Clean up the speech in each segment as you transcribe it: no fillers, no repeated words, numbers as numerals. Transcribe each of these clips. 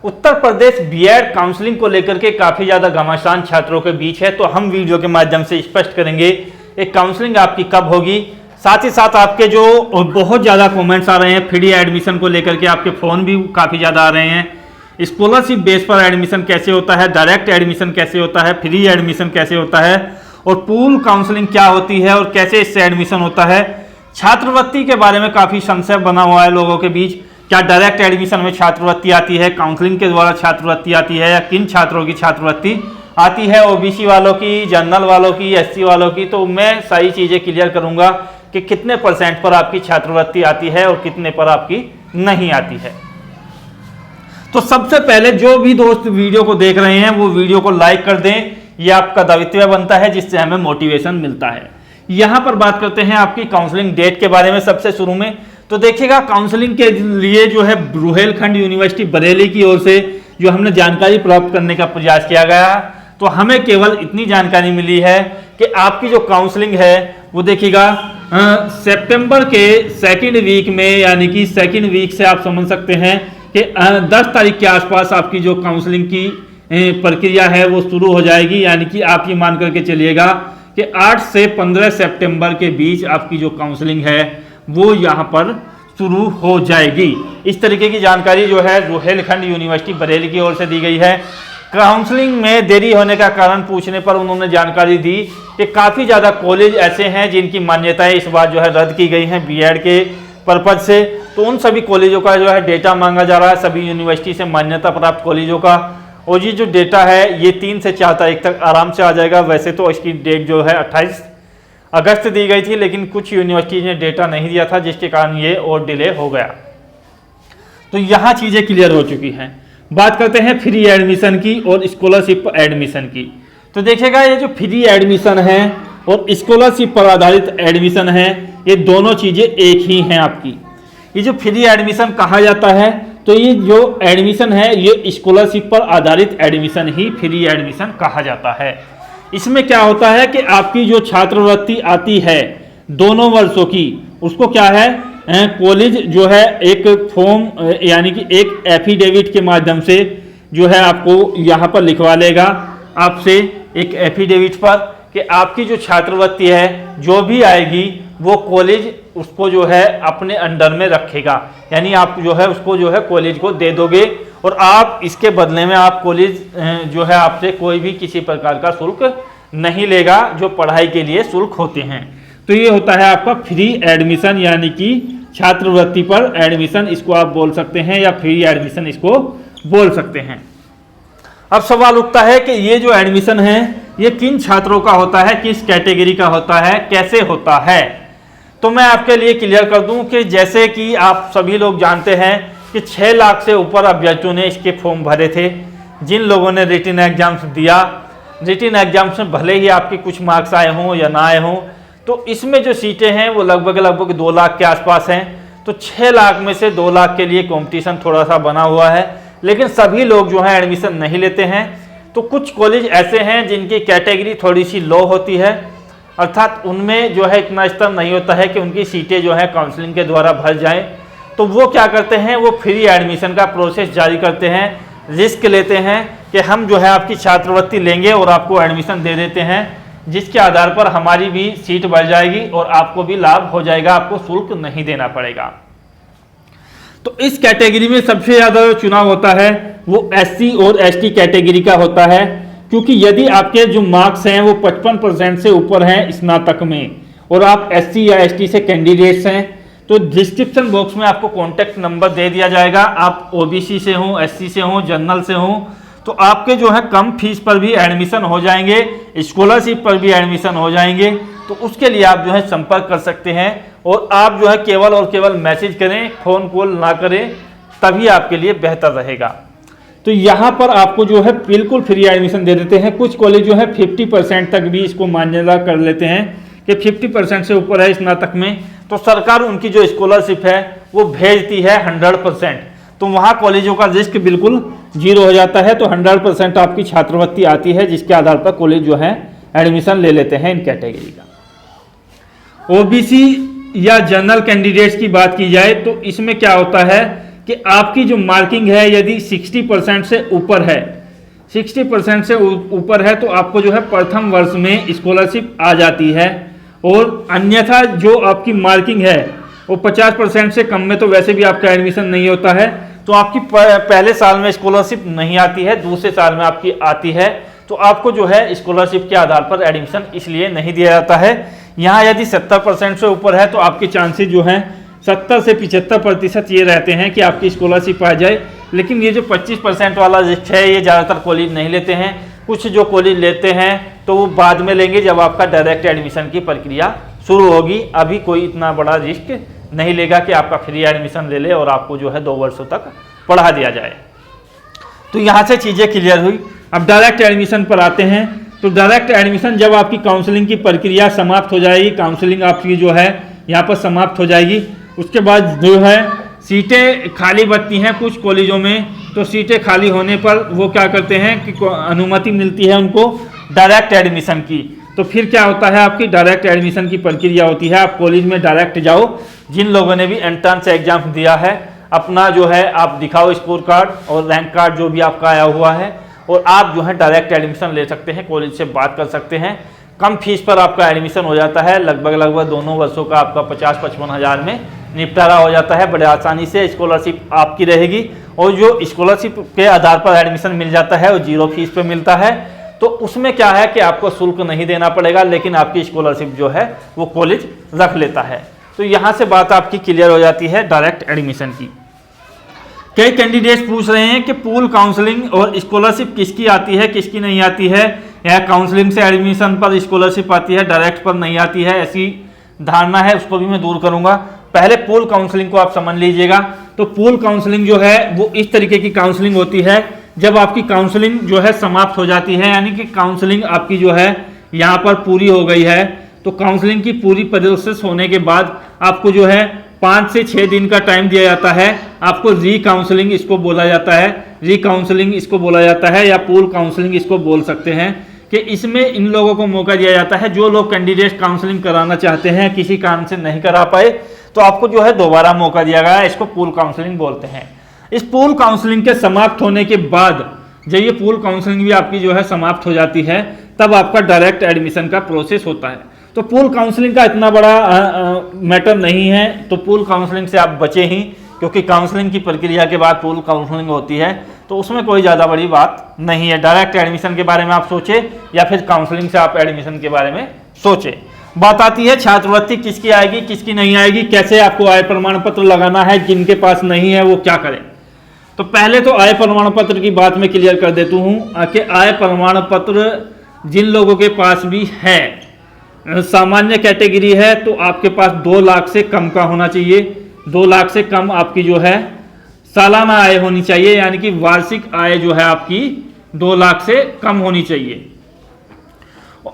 Uttar Pradesh BEd counselling को लेकर के काफी ज्यादा घमासान छात्रों के बीच है, तो हम वीडियो के माध्यम से स्पष्ट करेंगे एक काउंसलिंग आपकी कब होगी। साथ ही साथ आपके जो बहुत ज्यादा कमेंट्स आ रहे हैं फ्री एडमिशन को लेकर के, आपके फोन भी काफी ज्यादा आ रहे हैं। स्कॉलरशिप बेस पर एडमिशन कैसे होता है, डायरेक्ट एडमिशन कैसे होता है, फ्री एडमिशन कैसे होता है, और पूल काउंसलिंग क्या होती है और कैसे इससे एडमिशन होता है। छात्रवृत्ति के बारे में काफी संशय बना हुआ है लोगों के बीच, क्या डायरेक्ट एडमिशन में छात्रवृत्ति आती है, काउंसलिंग के द्वारा छात्रवृत्ति आती है, या किन छात्रों की छात्रवृत्ति आती है, ओबीसी वालों की, जनरल वालों की, एससी वालों की। तो मैं सारी चीजें क्लियर करूंगा कि कितने % पर आपकी छात्रवृत्ति आती है और कितने पर आपकी नहीं आती है। तो सबसे पहले जो भी दोस्त वीडियो को देख रहे हैं वो वीडियो को लाइक कर दें, ये आपका दायित्व बनता है जिससे हमें मोटिवेशन मिलता है। यहां पर बात करते हैं आपकी काउंसलिंग डेट के बारे में। सबसे शुरू में तो देखिएगा, काउंसलिंग के लिए जो है रुहेलखंड यूनिवर्सिटी बरेली की ओर से जो हमने जानकारी प्राप्त करने का प्रयास किया गया, तो हमें केवल इतनी जानकारी मिली है कि आपकी जो काउंसलिंग है वो देखिएगा सितंबर के सेकंड वीक में, यानी कि सेकंड वीक से आप समझ सकते हैं कि 10 तारीख के आसपास आपकी जो काउंसलिंग की प्रक्रिया है वो शुरू हो जाएगी। यानी कि आप ये मान करके चलिएगा कि 8 से 15 सितंबर के बीच आपकी जो काउंसलिंग है वो यहाँ पर शुरू हो जाएगी। इस तरीके की जानकारी जो है रुहेलखंड यूनिवर्सिटी बरेली की ओर से दी गई है। काउंसलिंग में देरी होने का कारण पूछने पर उन्होंने जानकारी दी कि काफ़ी ज़्यादा कॉलेज ऐसे हैं जिनकी मान्यताएं इस बार जो है रद्द की गई हैं बीएड के पर्पज से, तो उन सभी कॉलेजों का जो है डेटा मांगा जा रहा है, सभी यूनिवर्सिटी से मान्यता प्राप्त कॉलेजों का। और ये जो डेटा है ये 3 से 4 तारीख तक आराम से आ जाएगा। वैसे तो इसकी डेट जो है 28 अगस्त दी गई थी, लेकिन कुछ यूनिवर्सिटी ने डेटा नहीं दिया था जिसके कारण ये और डिले हो गया। तो यहाँ चीज़ें क्लियर हो चुकी हैं। बात करते हैं फ्री एडमिशन की और स्कॉलरशिप एडमिशन की। तो देखिएगा, ये जो फ्री एडमिशन है और स्कॉलरशिप पर आधारित एडमिशन है, ये दोनों चीज़ें एक ही हैं आपकी। ये जो फ्री एडमिशन कहा जाता है, तो ये जो एडमिशन है ये स्कॉलरशिप पर आधारित एडमिशन ही फ्री एडमिशन कहा जाता है। इसमें क्या होता है कि आपकी जो छात्रवृत्ति आती है दोनों वर्षों की, उसको क्या है कॉलेज जो है एक फॉर्म यानी कि एक एफिडेविट के माध्यम से जो है आपको यहाँ पर लिखवा लेगा आपसे एक एफिडेविट पर कि आपकी जो छात्रवृत्ति है जो भी आएगी वो कॉलेज उसको जो है अपने अंडर में रखेगा। यानी आप जो है उसको जो है कॉलेज को दे दोगे और आप इसके बदले में आप कॉलेज जो है आपसे कोई भी किसी प्रकार का शुल्क नहीं लेगा जो पढ़ाई के लिए शुल्क होते हैं। तो ये होता है आपका फ्री एडमिशन, यानी कि छात्रवृत्ति पर एडमिशन इसको आप बोल सकते हैं, या फ्री एडमिशन इसको बोल सकते हैं। अब सवाल उठता है कि ये जो एडमिशन है ये किन छात्रों का होता है, किस कैटेगरी का होता है, कैसे होता है। तो मैं आपके लिए क्लियर कर दूं कि जैसे कि आप सभी लोग जानते हैं कि 6 लाख से ऊपर अभ्यर्थियों ने इसके फॉर्म भरे थे। जिन लोगों ने रिटन एग्जाम्स दिया, रिटन एग्जाम्स में भले ही आपके कुछ मार्क्स आए हों या ना आए हों, तो इसमें जो सीटें हैं वो लगभग 2 लाख के आसपास हैं। तो 6 लाख में से 2 लाख के लिए कंपटीशन थोड़ा सा बना हुआ है, लेकिन सभी लोग जो है एडमिशन नहीं लेते हैं। तो कुछ कॉलेज ऐसे हैं जिनकी कैटेगरी थोड़ी सी लो होती है, अर्थात उनमें जो है इतना स्तर नहीं होता है कि उनकी सीटें जो है काउंसलिंग के द्वारा भर जाएं। तो वो क्या करते हैं, वो फ्री एडमिशन का प्रोसेस जारी करते हैं, रिस्क लेते हैं कि हम जो है आपकी छात्रवृत्ति लेंगे और आपको एडमिशन दे देते हैं, जिसके आधार पर हमारी भी सीट बढ़ जाएगी और आपको भी लाभ हो जाएगा, आपको शुल्क नहीं देना पड़ेगा। तो इस कैटेगरी में सबसे ज़्यादा जो चुनाव होता है वो एससी और एसटी कैटेगरी का होता है, क्योंकि यदि आपके जो मार्क्स हैं वो 55% से ऊपर हैं स्नातक में और आप एससी या एसटी से कैंडिडेट्स हैं, तो डिस्क्रिप्शन बॉक्स में आपको कॉन्टैक्ट नंबर दे दिया जाएगा। आप ओबीसी से हों, एससी से हों, जनरल से हों, तो आपके जो है कम फीस पर भी एडमिशन हो जाएंगे, स्कॉलरशिप पर भी एडमिशन हो जाएंगे। तो उसके लिए आप जो है संपर्क कर सकते हैं और आप जो है केवल और केवल मैसेज करें, फ़ोन कॉल ना करें, तभी आपके लिए बेहतर रहेगा। तो यहाँ पर आपको जो है बिल्कुल फ्री एडमिशन दे देते हैं। कुछ कॉलेज जो है 50% तक भी इसको मान्यता कर लेते हैं कि 50% से ऊपर है स्नातक में, तो सरकार उनकी जो स्कॉलरशिप है वो भेजती है 100%। तो वहाँ कॉलेजों का रिस्क बिल्कुल 0 हो जाता है। तो 100% आपकी छात्रवृत्ति आती है, जिसके आधार पर कॉलेज जो है एडमिशन ले लेते हैं इन कैटेगरी का। ओबीसी या जनरल कैंडिडेट्स की बात की जाए तो इसमें क्या होता है कि आपकी जो मार्किंग है यदि 60% से ऊपर है, 60% से ऊपर है तो आपको जो है प्रथम वर्ष में स्कॉलरशिप आ जाती है। और अन्यथा जो आपकी मार्किंग है वो 50% से कम में तो वैसे भी आपका एडमिशन नहीं होता है, तो आपकी पहले साल में स्कॉलरशिप नहीं आती है, दूसरे साल में आपकी आती है। तो आपको जो है स्कॉलरशिप के आधार पर एडमिशन इसलिए नहीं दिया जाता है। यहाँ यदि 70% से ऊपर है तो आपके चांसेस जो हैं 70 से 75% ये रहते हैं कि आपकी स्कॉलरशिप आ जाए। लेकिन ये जो 25% वाला रिस्क है ये ज़्यादातर कॉलेज नहीं लेते हैं। कुछ जो कॉलेज लेते हैं तो वो बाद में लेंगे जब आपका डायरेक्ट एडमिशन की प्रक्रिया शुरू होगी। अभी कोई इतना बड़ा रिस्क नहीं लेगा कि आपका फ्री एडमिशन ले ले और आपको जो है 2 वर्षों तक पढ़ा दिया जाए। तो यहाँ से चीज़ें क्लियर हुई। अब डायरेक्ट एडमिशन पर आते हैं। तो डायरेक्ट एडमिशन जब आपकी काउंसलिंग की प्रक्रिया समाप्त हो जाएगी, काउंसलिंग आपकी जो है यहाँ पर समाप्त हो जाएगी, उसके बाद जो है सीटें खाली बचती हैं कुछ कॉलेजों में। तो सीटें खाली होने पर वो क्या करते हैं कि अनुमति मिलती है उनको डायरेक्ट एडमिशन की। तो फिर क्या होता है, आपकी डायरेक्ट एडमिशन की प्रक्रिया होती है। आप कॉलेज में डायरेक्ट जाओ। जिन लोगों ने भी एंट्रेंस एग्जाम दिया है अपना जो है आप दिखाओ स्कोर कार्ड और रैंक कार्ड जो भी आपका आया हुआ है, और आप जो है डायरेक्ट एडमिशन ले सकते हैं, कॉलेज से बात कर सकते हैं। कम फीस पर आपका एडमिशन हो जाता है। लगभग दोनों वर्षों का आपका 50-55 हज़ार में निपटारा हो जाता है। बड़े आसानी से स्कॉलरशिप आपकी रहेगी। और जो स्कॉलरशिप के आधार पर एडमिशन मिल जाता है वो 0 फीस पे मिलता है। तो उसमें क्या है कि आपको शुल्क नहीं देना पड़ेगा, लेकिन आपकी स्कॉलरशिप जो है वो कॉलेज रख लेता है। तो यहाँ से बात आपकी क्लियर हो जाती है डायरेक्ट एडमिशन की। कई कैंडिडेट्स पूछ रहे हैं कि पूल काउंसलिंग और स्कॉलरशिप किसकी आती है किसकी नहीं आती है, या काउंसलिंग से एडमिशन पर स्कॉलरशिप आती है डायरेक्ट पर नहीं आती है, ऐसी धारणा है उसको भी मैं दूर करूंगा। पहले पूल काउंसलिंग को आप समझ लीजिएगा। तो पूल काउंसलिंग जो है वो इस तरीके की काउंसलिंग होती है जब आपकी काउंसलिंग जो है समाप्त हो जाती है, यानी कि काउंसलिंग आपकी जो है यहाँ पर पूरी हो गई है। तो काउंसलिंग की पूरी प्रोसेस होने के बाद आपको जो है 5 से 6 दिन का टाइम दिया जाता है। आपको री काउंसलिंग इसको बोला जाता है, री काउंसलिंग इसको बोला जाता है, या पूल काउंसलिंग इसको बोल सकते हैं। कि इसमें इन लोगों को मौका दिया जाता है जो लोग कैंडिडेट काउंसलिंग कराना चाहते हैं, किसी कारण से नहीं करा पाए, तो आपको जो है दोबारा मौका दिया गया है। इसको पूल काउंसलिंग बोलते हैं। इस पूल काउंसलिंग के समाप्त होने के बाद जब ये पूल काउंसलिंग भी आपकी जो है समाप्त हो जाती है, तब आपका डायरेक्ट एडमिशन का प्रोसेस होता है। तो पूल काउंसलिंग का इतना बड़ा मैटर नहीं है, तो पूल काउंसलिंग से आप बचे ही, क्योंकि काउंसलिंग की प्रक्रिया के बाद पूल काउंसलिंग होती है, तो उसमें कोई ज़्यादा बड़ी बात नहीं है। डायरेक्ट एडमिशन के बारे में आप सोचे या फिर काउंसलिंग से आप एडमिशन के बारे में सोचे। बात आती है छात्रवृत्ति किसकी आएगी किसकी नहीं आएगी, कैसे आपको आय प्रमाण पत्र लगाना है, जिनके पास नहीं है वो क्या करें। तो पहले तो आय प्रमाण पत्र की बात मैं क्लियर कर देता हूँ कि आय प्रमाण पत्र जिन लोगों के पास भी है, सामान्य कैटेगरी है, तो आपके पास 2 लाख से कम का होना चाहिए। 2 लाख से कम आपकी जो है सालाना आय होनी चाहिए, यानी कि वार्षिक आय जो है आपकी 2 लाख से कम होनी चाहिए।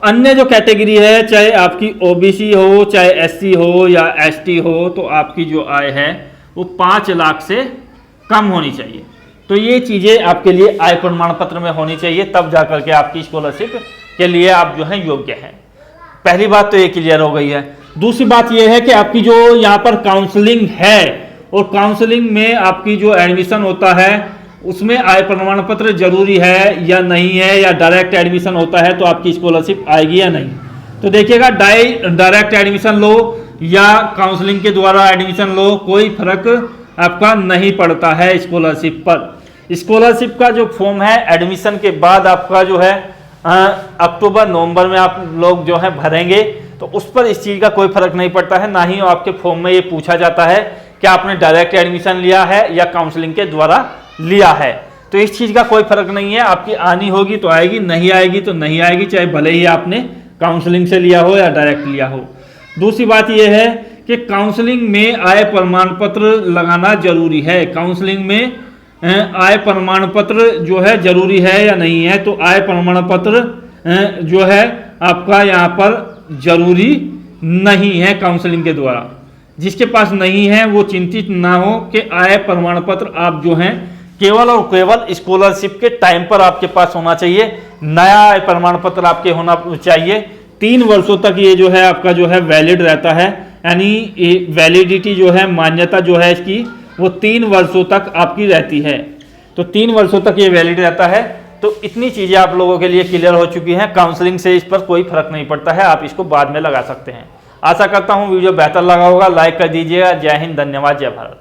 अन्य जो कैटेगरी है, चाहे आपकी ओबीसी हो, चाहे एससी हो या एसटी हो, तो आपकी जो आय है वो 5 लाख से कम होनी चाहिए। तो ये चीज़ें आपके लिए आय प्रमाण पत्र में होनी चाहिए, तब जाकर के आपकी स्कॉलरशिप के लिए आप जो है योग्य हैं। पहली बात तो ये क्लियर हो गई है। दूसरी बात ये है कि आपकी जो यहाँ पर काउंसलिंग है, और काउंसलिंग में आपकी जो एडमिशन होता है उसमें आय प्रमाण पत्र जरूरी है या नहीं है, या डायरेक्ट एडमिशन होता है तो आपकी स्कॉलरशिप आएगी या नहीं। तो देखिएगा, डायरेक्ट एडमिशन लो या काउंसलिंग के द्वारा एडमिशन लो, कोई फर्क आपका नहीं पड़ता है स्कॉलरशिप पर। स्कॉलरशिप का जो फॉर्म है एडमिशन के बाद आपका जो है अक्टूबर नवंबर में आप लोग जो है भरेंगे, तो उस पर इस चीज़ का कोई फर्क नहीं पड़ता है। ना ही आपके फॉर्म में ये पूछा जाता है कि आपने डायरेक्ट एडमिशन लिया है या काउंसलिंग के द्वारा लिया है। तो इस चीज़ का कोई फर्क नहीं है। आपकी आनी होगी तो आएगी, नहीं आएगी तो नहीं आएगी, चाहे भले ही आपने काउंसलिंग से लिया हो या डायरेक्ट लिया हो। दूसरी बात यह है कि काउंसलिंग में आय प्रमाण पत्र लगाना जरूरी है। काउंसलिंग में आय प्रमाण पत्र जो है जरूरी है या नहीं है, तो आय प्रमाण पत्र जो है आपका यहाँ पर जरूरी नहीं है काउंसलिंग के द्वारा। जिसके पास नहीं है वो चिंतित ना हो कि आय प्रमाण पत्र आप जो हैं केवल और केवल स्कॉलरशिप के टाइम पर आपके पास होना चाहिए। नया आय प्रमाण पत्र आपके होना चाहिए। 3 वर्षों तक ये जो है आपका जो है वैलिड रहता है, यानी वैलिडिटी जो है, मान्यता जो है इसकी, वो 3 वर्षों तक आपकी रहती है। तो 3 वर्षों तक ये वैलिड रहता है। तो इतनी चीज़ें आप लोगों के लिए क्लियर हो चुकी हैं। काउंसलिंग से इस पर कोई फर्क नहीं पड़ता है, आप इसको बाद में लगा सकते हैं। आशा करता हूँ वीडियो बेहतर लगा होगा। लाइक कर दीजिएगा। जय हिंद, धन्यवाद, जय भारत।